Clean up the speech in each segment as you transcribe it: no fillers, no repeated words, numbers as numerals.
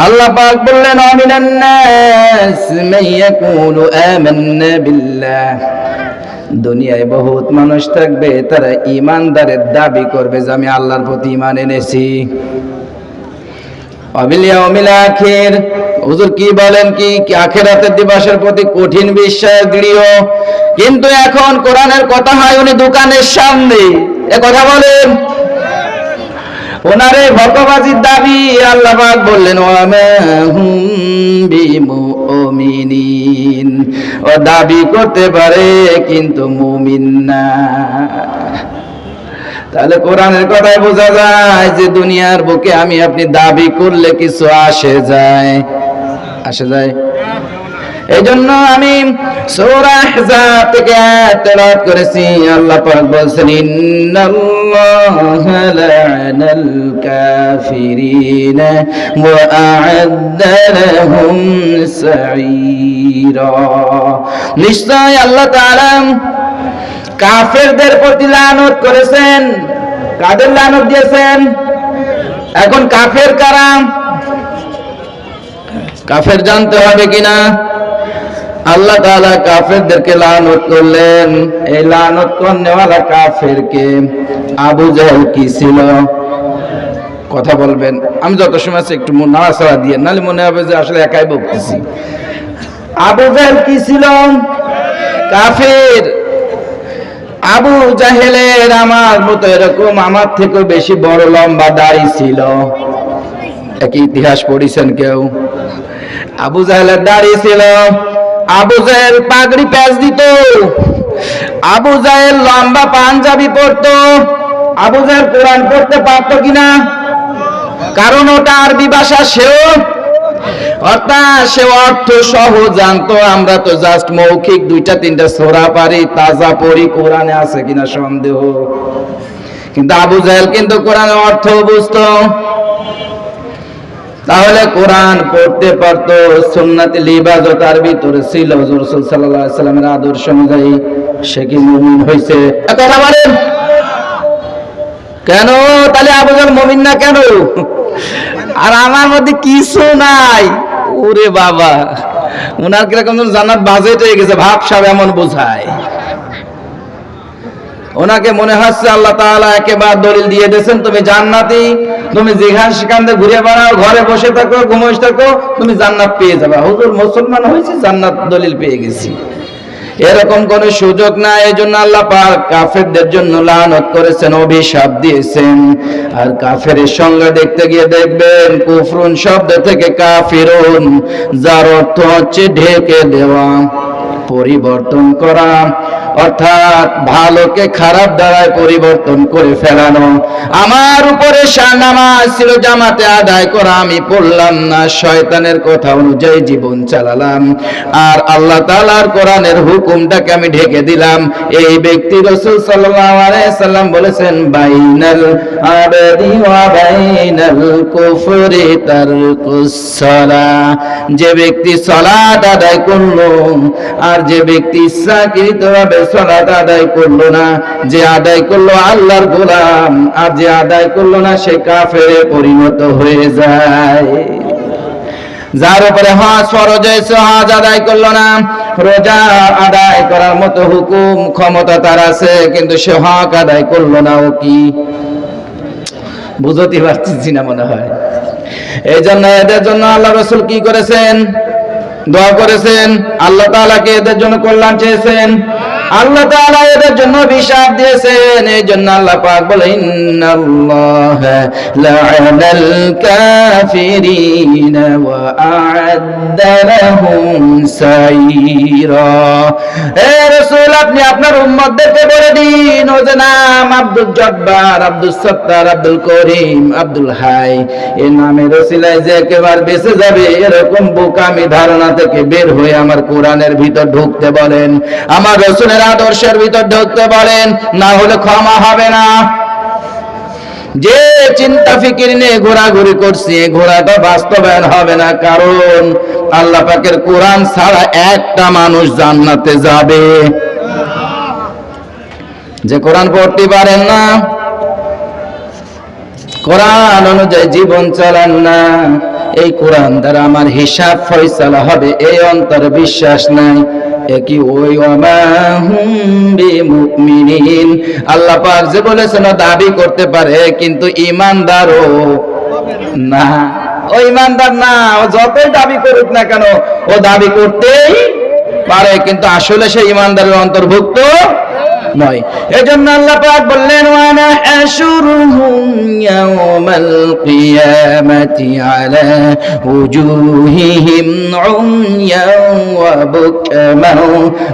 আল্লাহ পাক বললেন আমিনান নাস মান ইয়াকুলু আমান্না বিল্লাহ, দুনিয়ায় বহুত মানুষ থাকবে তারা ঈমানদারের দাবি করবে যে আমি আল্লাহর প্রতি ঈমান এনেছি। ওয়াবিল ইয়াউমিল আখির, হুজুর কি বলেন কি আখিরাতের দিবসের প্রতি কঠিন বিশ্বাস দৃঢ়, কিন্তু এখন কোরআনের কথা হয় উনি দোকানের সামনে এ কথা বলেন, ওনারে ভক্তবাজির দাবি আল্লাহ পাক বললেন ওয়া মা হুম বিমুমিনিন, ও দাবি করতে পারে কিন্তু মুমিন না। তাহলে কোরআনের কথায় বোঝা যায় যে দুনিয়ার বুকে আমি আপনি দাবি করলে কিছু আসে যায়। এই জন্য আমি সূরা আহজাব থেকে তেলাওয়াত করেছি। আল্লাহ পাক বলেন ইন্নাল্লাহা লা'নাল কাফিরিনা ওয়া আ'আদ্দা লাহুম সাঈরা, নিশ্চয় আল্লাহ তাআলা কাফেরদের প্রতি লানত করেছেন। কাদের লানত দিয়েছেন? এখন কাফের কারা? কাফের জানতে হবে কিনা? আল্লাহ তাআলা কাফেরদেরকে লানত করলেন। এই লানত করনেওয়ালা কাফেরকে আবু জাহেল কি ছিল? কথা বলবেন, আমি যত সময় আছে একটু নাড়াচাড়া দিয়ে, নাহলে মনে হবে যে আসলে একাই বলতেছি। আবু জাহেল কি ছিল? কাফের। আবু জাহেলের আমার মতো এরকম আমার থেকেও বেশি বড় লম্বা দাড়ি ছিল। একই ইতিহাস পড়িছেন কেউ? আবু জাহেলের দাড়ি ছিল। আবু জাহেল পাগড়ি প্যাচ দিত। আবু জাহেল লম্বা পাঞ্জাবি পরতো। আবু জাহেল কোরআন পড়তে পারতো কিনা? কারণ ওটা আরবি ভাষা, সেও অর্থাৎ সে অর্থ সহ জানতো। আমরা তো জাস্ট মৌখিক দুইটা তিনটা সূরা পারি, তাজা পড়ি, কোরআনে আছে কিনা সন্দেহ। কিন্তু আবু জাহেল কিন্তু কোরআনের অর্থ বুঝতো। তাহলে কোরআন পড়তে পারতো। সুন্নাতে লিবাজও তার ভিতরে ছিল। রাসূল সাল্লাল্লাহু আলাইহি সাল্লামের আদর্শ অনুযায়ী সে কি মুমিন হয়েছে? কথা বলেন কেন? তাহলে আবু জাহেল মুমিন না কেন? আর আমার মধ্যে কিছু নাই। ওরে বাবা, ওনার কিরকম জান্নাত বাজেট হয়ে গেছে, ভাবসাব এমন বোঝায়। ওনাকে মনে হচ্ছে আল্লাহ তাআলা একেবারে দলিল দিয়ে দিয়েছেন, তুমি জান্নাতি, তুমি যেখান সেখান দিয়ে ঘুরে বেড়াও, ঘরে বসে থাকো, ঘুমোস থাকো, তুমি জান্নাত পেয়ে যাবে। হুজুর মুসলমান হয়েছে, জান্নাত দলিল পেয়ে গেছি, এরকম কোন সুযোগ নাই। এজন্য আল্লাহ পাক কাফেরদের জন্য লানত করেছেন, অভিশাপ দিয়েছেন। আর কাফেরের সংজ্ঞা দেখতে গিয়ে দেখবেন কুফরুন শব্দ থেকে কাফিরুন, যার অর্থ হচ্ছে ঢেকে দেওয়া, পরিবর্তন করা, অর্থাৎ ভালোকে খারাপ দ্বারায় পরিবর্তন করে ফেলানো। আমার উপরে নামাজ ছিল জামাতে আদায় করা, আমি পড়লাম না, শয়তানের কথা অনুযায়ী জীবন চালালাম, আর আল্লাহ তাআলার কোরআনের হুকুমটাকে আমি ঢেকে দিলাম। এই ব্যক্তি রাসূল সাল্লাল্লাহু আলাইহি সাল্লাম বলেছেন বাইনাল আবদি ওয়া বাইনাল কুফরি তারকুস সালাহ, যে ব্যক্তি সালাত আদায় করলো আর যে ব্যক্তি ইচ্ছাকৃতভাবে সালাত আদায় করলো না, যে আদায় করলো আল্লাহর গোলাম, আর যে আদায় করলো না সে কাফেরে পরিণত হয়ে যায়। যার উপরে হজ ফরজ হয়েছে হজ আদায় করলো না, রোজা আদায় করার মতো হুকুম ক্ষমতা তার আছে, কিন্তু সে হক আদায় করলো না, ও কি বুঝতে পারছি না মনে হয়। এই জন্য এদের জন্য আল্লাহ রাসূল কি করেছেন? দোয়া করেছেন। আল্লাহ তাআলাকে এদের জন্য কল্যাণ চেয়েছেন। আল্লাহ তাআলা এদের জন্য অভিশাপ দিয়েছেন। এই জন্য আল্লাহ পাক বলেন ইন্নাল্লাহা লা'নাল কাফিরিনা ওয়া আ'আদ্দা লাহুম সাঈরা। হে রাসূল, আপনি আপনার উম্মতদেরকে বলে দিন, ও যে নাম আব্দুল জব্বার, আব্দুল সত্তার, আব্দুল করিম, আব্দুল হাই, এই নামের ওসিলায় যে একেবারে বেঁচে যাবে, এরকম বোকামি ধারণা থেকে বের হয়ে আমার কোরআনের ভিতর ঢুকতে বলেন, আমার রাসূলের আদর্শের ভিতর ঢুকতে বলেন, না হলে ক্ষমা হবে না। যে চিন্তা ফিকির নিয়ে ঘোরাঘুরি করছি, ঘোরাটা বাস্তবায়ন হবে না, কারণ আল্লাহ পাকের কোরআন ছাড়া একটা মানুষ জান্নাতে যাবে যে কোরআন পড়তে পারেন না। কোরআন অনুযায়ী জীবন চালান না, এই কোরআন দ্বারা আমার হিসাব ফয়সালা হবে এই অন্তরে বিশ্বাস নাই, একই ওই ওয়ামাহুম বিমুমিনিন। আল্লাহ পাক যে বলেছেন দাবি করতে পারে কিন্তু ঈমানদারও না, ও ঈমানদার না, ও যতই দাবি করুক না কেন ও দাবি করতেই পারে কিন্তু আসলে সে ঈমানদারের অন্তর্ভুক্ত নয়। এজন্য আল্লাহ পাক বললেন ওয়ানা আশুরুহুম ইয়াওমাল কিয়ামাতি আলা উজুহিহিম উময়ান ওয়া বুকমান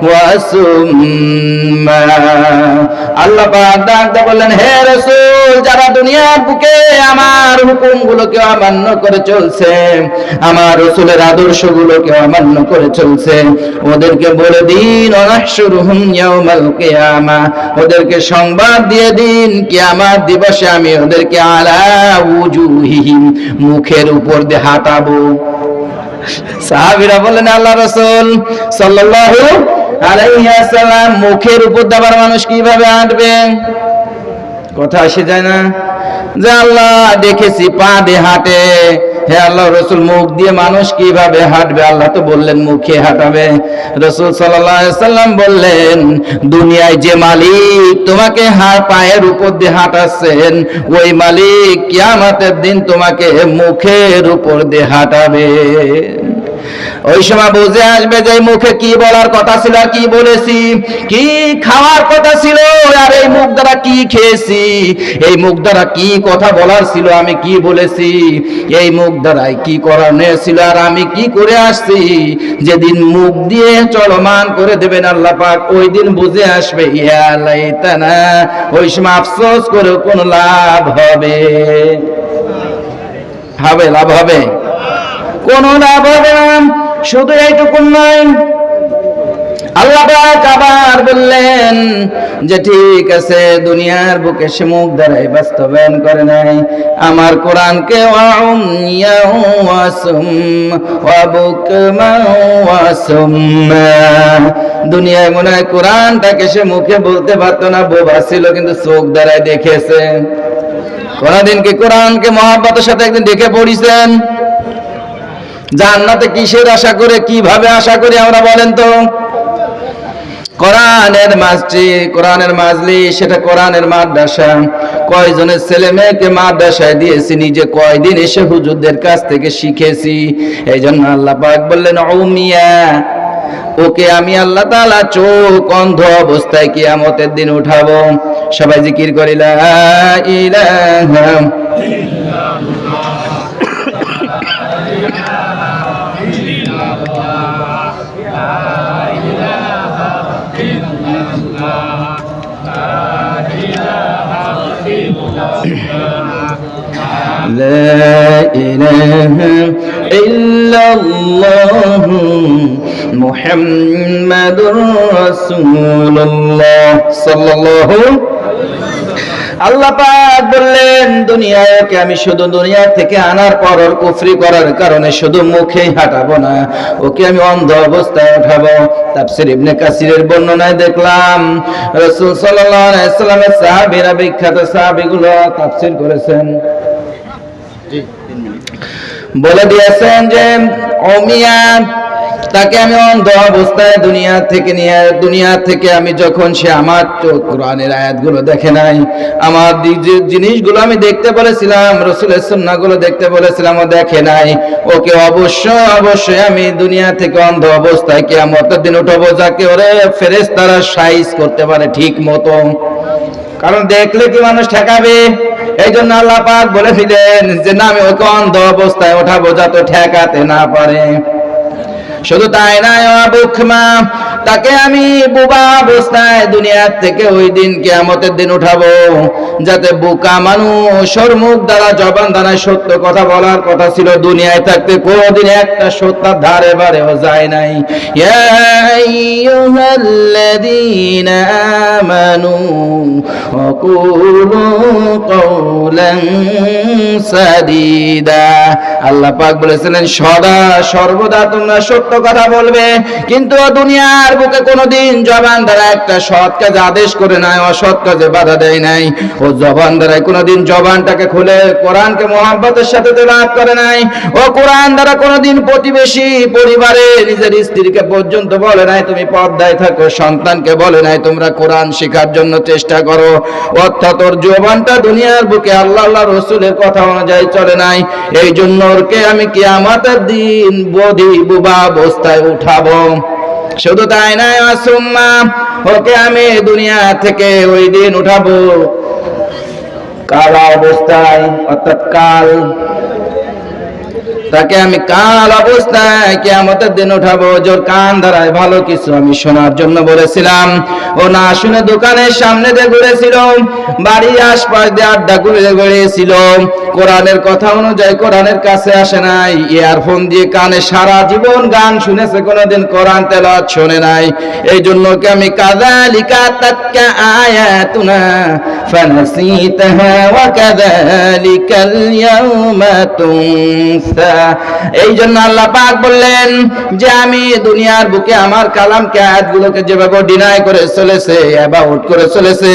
ওয়া সুম্মা। আল্লাহ পাক ডাকতে বললেন হে রাসূল, যারা দুনিয়ার বুকে আমার হুকুমগুলোকে অমান্য করে চলছে, আমার রাসূলের আদর্শগুলোকে অমান্য করে চলছে, ওদেরকে বলে দিন ওয়াহশুরুহুম ইয়াওমাল কিয়ামা, ওদেরকে সংবাদ দিয়ে দিন কিয়ামত দিবসে আমি ওদেরকে আলা উজুহিহিম মুখের উপর দিয়ে হাঁটাবো। সাহাবীরা বলেন আল্লাহ রাসূল সাল্লাল্লাহু আলাইহি ওয়াসাল্লাম মুখের উপর দাবার মানুষ কিভাবে হাঁটবে? কথা আসে যায় না যে আল্লাহ দেখেছি পা দিয়ে হাঁটে, হে আল্লাহ রাসূল মুখ দিয়ে মানুষ কিভাবে হাঁটবে? আল্লাহ তো বললেন মুখে হাঁটাবে। রাসূল সাল্লাল্লাহু আলাইহি ওয়াসাল্লাম বললেন দুনিয়ায় যে মালিক তোমাকে পায়ের উপর দিয়ে হাঁটাচ্ছেন ওই মালিক কিয়ামতের দিন তোমাকে মুখের উপর দিয়ে হাঁটাবে। ওই সময় বুঝে আসবে যে মুখে কি বলার কথা ছিল, কি বলেছি, কি খাওয়ার কথা ছিল, আর এই মুখ দ্বারা কি খেয়েছি, এই মুখ দ্বারা কি কথা বলার ছিল, আমি কি বলেছি, এই মুখ দ্বারাই কি করানো ছিল, আর আমি কি করে আসছি। যেদিন মুখ দিয়ে চলমান করে দেবেন আল্লাহ পাক, ওই দিন বুঝে আসবে ইয়া লাইতানা, ওই সময় আফসোস করে কোন লাভ হবে? লাভ হবে? কোন লাভ হবে না। শুধু এইটুকু নয়, আল্লাহ পাক আবার বললেন যে ঠিক আছে দুনিয়ার বুকে সে মুখ দ্বারাই বাস্তবায়ন করে নাই আমার কোরআনকে, দুনিয়ায় মনে হয় কোরআনটাকে সে মুখে বলতে পারতো না, বোবা ছিল, কিন্তু চোখ দ্বারাই দেখেছে। কোনদিন কি কোরআনকে মহব্বতের সাথে একদিন দেখে পড়িছেন? জান্নাতে কিসের আশা করে, কিভাবে আশা করি আমরা বলেন তো? কোরআনের মসজিদ, কোরআনের মাজলিস, সেটা কোরআনের মাদ্রাসা। কয়জনের ছেলে মেয়েকে মাদ্রাসায় দিয়েছি, নিজে কয়দিন এসে হুজুরদের কাছ থেকে শিখেছি। এই জন্য আল্লাহ পাক বললেন উমিয়া, ওকে আমি আল্লাহ তাআলা চোখ অন্ধ অবস্থায় কিয়ামতের দিন উঠাবো। সবাই জিকির করি লা ইলাহা لا إله إلا الله محمد رسول الله صلى الله। আল্লাহ পাক বললেন দুনিয়ায় ওকে আমি শুধু দুনিয়া থেকে আনার পর ওর কুফরি করার কারণে শুধু মুখেই হাঁটাবো না, ওকে আমি অন্ধ অবস্থায় উঠাবো। তাফসীর ইবনে কাসিরের বর্ণনায় দেখলাম রাসূল সাল্লাল্লাহু আলাইহি ওয়াসাল্লামের সাহাবীরা, বিখ্যাত সাহাবীগুলো তাফসীর করেছেন, বলে দিয়েছেন যে ওমিয়া, তাকে আমি অন্ধ অবস্থায় দুনিয়া থেকে আমি যখন সে আমার কোরআনের আয়াতগুলো দেখে নাই, আমার জিনিসগুলো আমি দেখতে বলেছিলাম, রাসূলের সুন্নাহগুলো দেখতে বলেছিলাম, ও দেখে নাই, ওকে অবশ্যই আমি দুনিয়া থেকে অন্ধ অবস্থায় কিয়ামতের দিন উঠাবো, যাকে ওরে ফেরেশতারা সাইজ করতে পারে ঠিক মতো। কারণ দেখলে কি মানুষ ঠেকাবে? এই জন্য আল্লাহ পাক বলে দিলেন যে না, আমি ওকে অন্ধ অবস্থায় ওঠাবো যাতে ঠেকাতে না পারে। শুধু তাই নয়, বুকমা, তাকে আমি বোবা অবস্থায় দুনিয়ার থেকে ওই দিন কিয়ামতের দিন উঠাবো, যাতে বোকা মানুষ ওর মুখ দ্বারা জবান দ্বারা সত্য কথা বলার কথা ছিল, দুনিয়ায় থাকতে কোনদিন একটা সত্যের ধারে বারেও যায় নাই। ইয়া আইয়ুহাল্লাযীনা আমানু ওয়াকুলু কওলান সাদীদা। আল্লাহ পাক বলেছিলেন সদা সর্বদা তোমরা সত্য কথা বলবে, কিন্তু দুনিয়ার বুকে কোনোদিন জবান দ্বারা একটা সৎ কাজে আদেশ করে নাই, অসৎ কাজে বাধা দেয় নাই। ও জবান দ্বারা কোনোদিন জবানটাকে খুলে কোরআনকে মহব্বতের সাথে তেলাওয়াত করে নাই। ও কোরআন দ্বারা কোনোদিন প্রতিবেশী, পরিবারে, নিজের স্ত্রীকে পর্যন্ত বলে নাই তুমি পর্দায় থাকো, সন্তানকে বলে নাই তোমরা কোরআন শেখার জন্য চেষ্টা করো। অর্থাৎ ওর জবানটা দুনিয়ার বুকে আল্লাহ আল্লাহ রসুলের কথা অনুযায়ী চলে নাই। এই জন্য ওরকে আমি কিয়ামতের দিন বধি বুবা অবস্থায় উঠাবো। শুধু তাই নয়, আসুম্মা ওকে আমি দুনিয়া থেকে ওই দিন উঠাবো কালা অবস্থায়, অর্থাৎ কাল, তাকে আমি কাল অবস্থায় কিয়ামতের দিন উঠাবো। জোর কান ধরায় ভালো কিছু আমি শোনার জন্য বলেছিলাম, ও না শুনে দোকানের সামনে দিয়ে ঘুরেছিল, বাড়ির আশপাশ দিয়ে আড্ডা ঘুরে ঘুরেছিল, কোরআনের কথা অনুযায়ী কোরআনের কাছে আসে নাই, ইয়ারফোন দিয়ে কানে সারা জীবন গান শুনেছে, কোনোদিন কোরআন তেলাওয়াত শোনে নাই। এই জন্য কি আমি কাযালিকা তাতকা আয়াতুনা ফানাসিতাহা ওয়া কাযালিকাল ইয়াউমা তুনসা। এই জন্য আল্লাহ পাক বললেন যে আমি দুনিয়ার বুকে আমার কালামকে, আয়াতগুলোকে যেভাবে ডিনাই করে চলেছে, অ্যাবাউট করে চলেছে,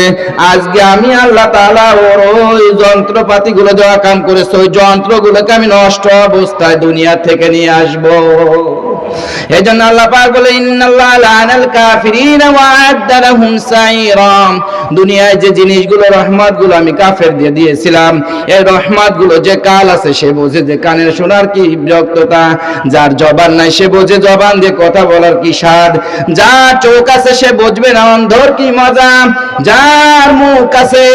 আজকে আমি আল্লাহ তাআলা ওর ওই যন্ত্রপাতিগুলো যা কাম করেছে ওই যন্ত্রগুলোকে আমি নষ্ট অবস্থায় দুনিয়া থেকে নিয়ে আসবো। এই জন্য আল্লাহ পাক বলে ইন্নাল্লাহা লা'নাল কাফিরিনা ওয়া আ'আদ্দা লাহুম সাইরা। দুনিয়ায় যে জিনিসগুলো রহমতগুলো আমি কাফের দিয়ে দিয়েছিলাম, এই রহমতগুলো যে কাল আছে সে বোঝে যে কানের শোনার কি বিরক্ততা, যার জবান নাই সে বোঝে জবান দিয়ে কথা বলার কি স্বাদ, যার চোখ আছে সে বুঝবে না অন্ধর কি মজা, যার মুখ আছে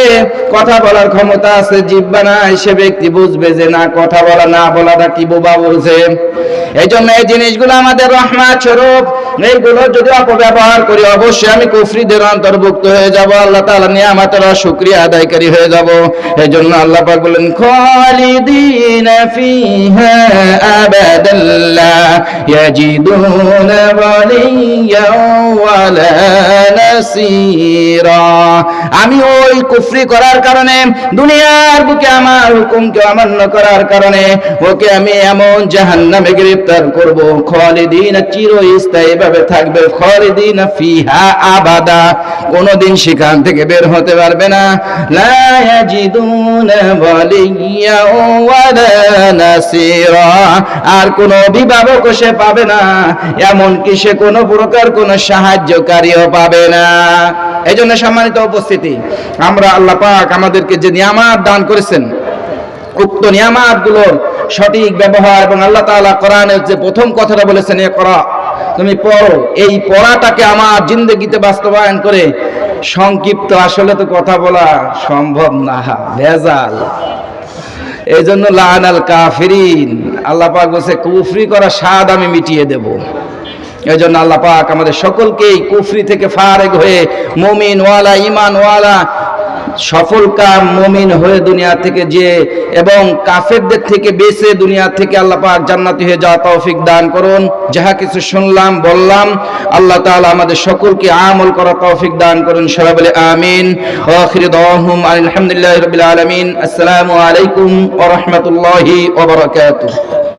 কথা বলার ক্ষমতা আছে জিহ্বা নাই সে ব্যক্তি বুঝবে যে না কথা বলা না বলাটা কি বোবা বলছে। এই জন্য এই জিনিসগুলো আমাদের রহমত স্বরূপ, এইগুলো যদি অপব্যবহার করি অবশ্যই আমি কুফরিদের অন্তর্ভুক্ত হয়ে যাব, আল্লাহ তাআলা নিয়ামতের শুকরিয়া আদায়কারী হয়ে যাব। এই জন্য আল্লাহ পাক বলেন খালিদিনা ফিহা আবাদান লা ইয়াজিদুনা ওয়ালিয়্যা ওয়ালা নাসীরা। আমি ওই কুফরি করার কারণে, দুনিয়ার বুকে আমার হুকুমকে অমান্য করার কারণে ওকে আমি এমন জাহান্নামে গ্রেফতার করব, খালিদিনা চিরস্থায়ী ভাবে থাকবে, খালিদিনা ফিহা আবাদা, কোনদিন সেখান থেকে বের হতে পারবে না। লা ইয়াজিদুনা ওয়ালিয়্যা ওয়ালা নাসীরা, আর কোন অভিভাবক সে পাবে না, এমন কি সে কোনো প্রকার কোন সাহায্যকারীও পাবে না। এই জন্য সম্মানিত উপস্থিতি, আমরা আল্লাহ পাক আমাদেরকে যে নিয়ামত দান করেছেন, উক্ত নিয়ামতগুলোর সঠিক ব্যবহার, এবং আল্লাহ তাআলা কোরআনের যে প্রথম কথাটা বলেছেন ইকরা, তুমি পড়ো, এই পড়াটাকে আমার জিন্দেগিতে বাস্তবায়ন করে, সংক্ষিপ্ত আসলে তো কথা বলা সম্ভব না, ভেজাল। এই জন্য লা'নাল কাফিরিন, আল্লাহ পাক বলেছে কুফরি করা স্বাদ আমি মিটিয়ে দেব। এই জন্য আল্লাহ পাক আমাদের সকলকেই কুফরি থেকে ফারেগ হয়ে মুমিন ওয়ালা ঈমান ওয়ালা সফল কাম মুমিন হয়ে দুনিয়া থেকে যে, এবং কাফেরদের থেকে বেঁচে দুনিয়া থেকে আল্লাহ পাক জান্নাতি হয়ে যাওয়া তৌফিক দান করুন। যাহা কিছু শুনলাম বললাম আল্লাহ তাআলা আমাদের সকলকে আমল করা তৌফিক দান করুন, সবাই বলে আমিন। ওয়া আখিরু দাওয়াহুম আলহামদুলিল্লাহি রাব্বিল আলামিন। আসসালামু আলাইকুম ওয়া রাহমাতুল্লাহি ওয়া বারাকাতুহু।